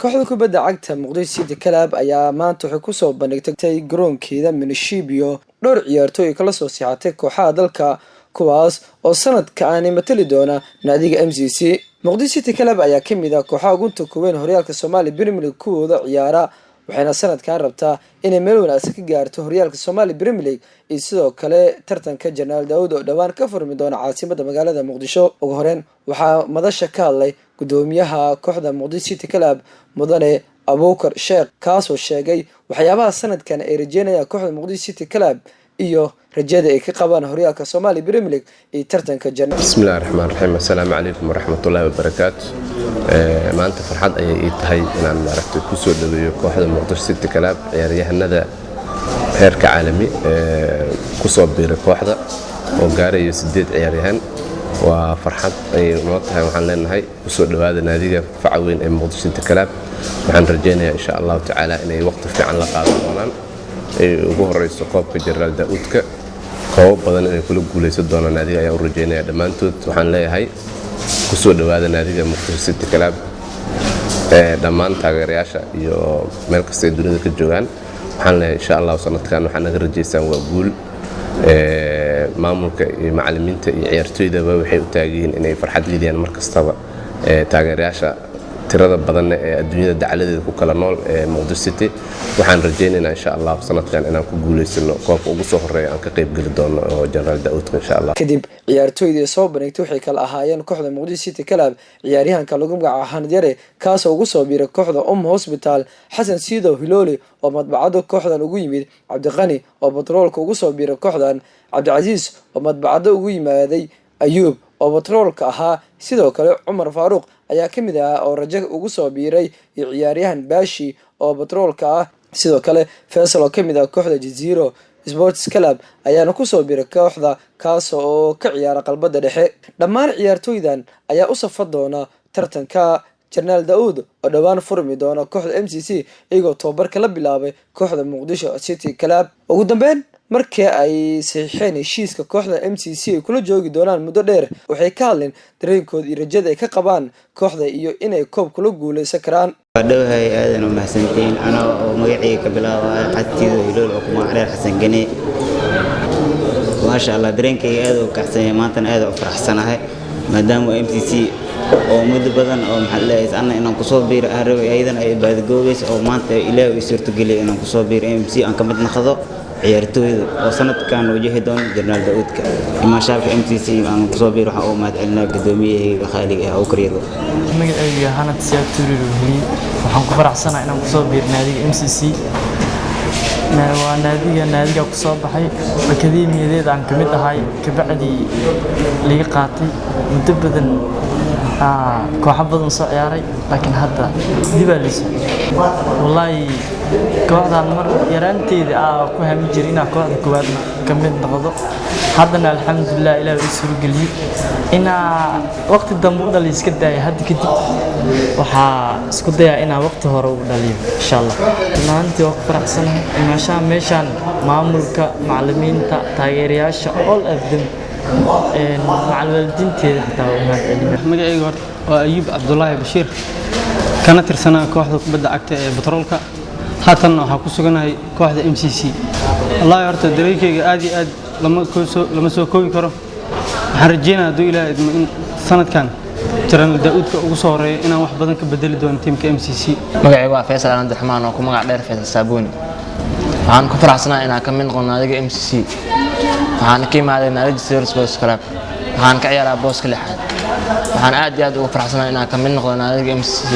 kooxda kubadda cagta Muqdisho City Club ayaa maanta waxay ku soo bandhigtay garoonkeeda Muqdisho dhowr ciyaartooy kala soo sixatay kooxaha dalka kuwaas oo sanadkan matali doona Naadiga MCC. Muqdisho City Club ayaa kamid ah kooxaha gunta kuweyn horyaalka Soomaaliya Premier League kuwooda ciyaara waxayna sanadkan rabtaa inay meel wanaagsan ka gaarto horyaalka Soomaaliya Premier League iyo sidoo kale tartanka Janaal Daawud oo dhawaan ka furmi doona caasimadda magaalada Muqdisho. Ugu horeen waxaa madasha ka hadlay gudoomiyaha kooxda Muqdisho City Club mudane Abuukar Sheekh kaasoo sheegay waxyaabaha sanadkan ay rajeynayaan kooxda Muqdisho City Club iyo rajada ay ka qabaan horyaalka Soomaaliya Premier League iyo tartanka Janaal. Bismillahir Rahmaanir Rahiim. Assalaamu alaykum warahmatullaahi wabarakaatuh. maanta farxad ayay ii tahay inaan maaragtay ku soo dhaweeyo kooxda Muqdisho City Club ciyaaryahanada heerka caalami ku soo biiray kooxda oo gaaraya 8 ciyaaryahan. waa farxad ay noo tahay waxaan leenahay ku soo dhawaada naadiga faca weyn ee Muqdisho City Club. waxaan rajeynayaa insha Allah tacaala inay waqti fiican la qaadan doonaan ay ugu horeyso koobka Janaal Daawudka koob badan inay kula guuleysan doonaan naadiga ayaa u rajeynayaa dhammaantood. waxaan leeyahay ku soo dhawaada naadiga Muqdisho City Club dhammaan taageerayaasha iyo meel kasta ee dunida ka joogaan. waxaan leeyahay insha Allah sanadkan waxaan naga rajeysaan waa guul. maamulka iyo macallimiinta iyo ciyaartoyda waxay u taageereen inay farxad geliyaan mar kastaba taageerayaasha tirada badan ee adduunyada dacaladeeda ku kala nool ee Muqdisho City. waxaan rajeynaynaa insha Allah sanadkan inaan ku guuleysano koobka ugu soo horeeya aan ka qayb gali doono oo Janaal Daawudka insha Allah. kadib ciyaartoyda soo bandhigtay waxay kala ahaayeen kooxda Muqdisho City Club ciyaaryahanka lagu magacaabo Hanad Yare kaasoo ugu soo biiray kooxda Hospital, Xasan Siido Hilooli oo madbacada kooxdan ugu yimid, Cabdiqani oo batroolka ugu soo biiray kooxdan, Cabdicaziis oo madbacada ugu yimaaday, Ayuub oo batroolka ahaa, sidoo kale Umar Faaruq ayaa kamid ah oo rajo ugu soo biiray iyo ciyaaryahan Baashi oo batroolka ah. sidoo kale Faisal oo kamid ah kooxda Jaziro Sports Club ayaana ku soo biiray kooxda kaas oo ka ciyaara qalbada dhexe. dhammaan ciyaartoydan ayaa u safar doona tartanka Janaal Daawud oo dhawaan furmi doona kooxda MCC iyagoo tababarka la bilaabay kooxda Muqdisho City Club. ugu dambeyn markii ay saxiixeen heshiiska kooxda MCC ay kula joogi doonaan muddo dheer waxay ka hadleen dareenkooda iyo rajada ay ka qabaan kooxda iyo inay koob kula guuleysan karaan. dhawahay aadan u mahadsantiin ana oo magacayga ka bilaabay Cabdido Hilool oo kuma Heer Xasan Gani. maasha Allah dareenkayga aad u kacsan maanta aad u faraxsanahay maadaama MCC oo muddo badan oo maxalleys ana inaan ku soo biiro arabay aydan ay baadgoobeys oo maanta Ilaahay u suurto geliyay inaan ku soo biiro MCC aan ka mid noqdo ciyaartoyda oo sanadkan wajahi doona Janaal Daawudka. maasha Allah MCC aan ku soo biiro waxa uu mahadcelinaa gudoomiyahayga Khaalid ee uu kariyay magacayga Hanad Ciyaartooy waxaan ku faraxsanahay inaan ku soo biiro naadiga MCC. waa naadiga ku soo baxay akademiyadeeda aan kamid ahay kabacdi liga qaatay muddo badan kooxo badan soo ciyaaray laakiin hadda dib baa lisoo wallahi kooxdan mar yaraanteeda ku hami jiray inaan kooxda koowaad ka mid noqdo. haddana alxamdulillah Ilaahay uu soo geliyay inaa waqti dambe u dhaliyo iska daaya. hadda kadib waxaa isku dayaa inaan waqti hore u dhaliyo insha Allah. maanta waan faraxsanahay meeshaan maamulka macallimiinta taageerayaasha all of them macallimiinteeda xitaa u mahadcelinayaa. magacayga waa Ayuub Cabdullaahi Bashiir kana tirsanaa kooxda kubadda cagta ee batroolka. haatan waxaa ku suganahay kooxda MCC. wallahi horta dareenkayga aad iyo aad lama soo koobi karo. waxaan rajeynayaa hadduu Ilaahay idmo in sanadkan Janaal Daawudka ugu soo horeeyo inaan wax badan ka bedeli doono tiimka MCC. magacayga waa Faisal oo ku magac dheer Faisal Saabuni. waxaan ku faraxsanahay inaan ka mid noqdo naadiga MCC. waxaan ka imaaday naadiga Sports Club. waxaan ka ciyaaraa booska lixaad. waxaan aad iyo aad ugu faraxsanahay inaan ka mid noqdo naadiga MCC.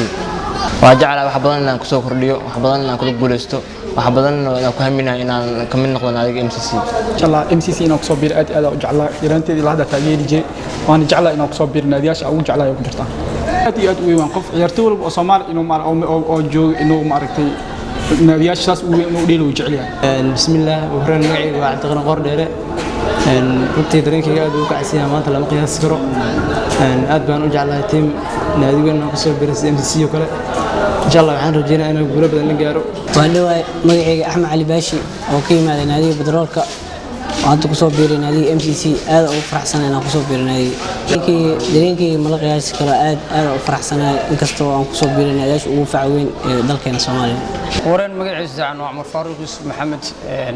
waa jeclahay wax badan inaan ku soo kordhiyo, wax badan inaan kula guuleysto, wax badan inaan ku haminahay inaan ka mid noqdo naadiga MCC. insha Allah MCC inaan ku soo biiro aad u jeclahay yaraanteedii la hadda taageeri jiray. waan jeclahay inaan ku soo biiro naadiyaasha ugu jeclahay ku jirtaan. aad iyo aad u weyn qof ciyaartoy walba oo Soomaali oo joogo inuu maaragtay naadiyaashaas uu inuu dheelo jecel yahay. bismillah waxaan magacayga waa Cabdiqani Qoor Dheere. runtii dareenkayga aad u kacsan maanta lama qiyaasi karo. aad baan u jeclahay tiim naadigan ku soo biiray MCC oo kale. insha Allah waxaan rajeynayaa inaan guulo badan la gaaro. waan dhawahay magacayga Axmed Ali Baashi oo ka yimaaday naadiga batroolka. وأنت كسب بير نادي MCC هذا أفرح سنة أنا كسب بير نادي درينكي ملقي هاي سكرات هذا أفرح سنة إنكستو أنا كسب بير ناديش وفعوين ذلك الصومالي. ورين مقعد عن عمر فاروق محمد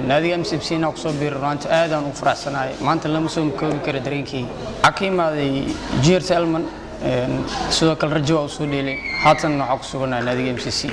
نادي MCC أنا كسب بير رانت هذا أفرح سنة ما أنت لما سوم كوي كره درينكي حكيم هذا جير سلمان سوق الرجوع وصولي لي حاطن نعكسونا نادي MCC.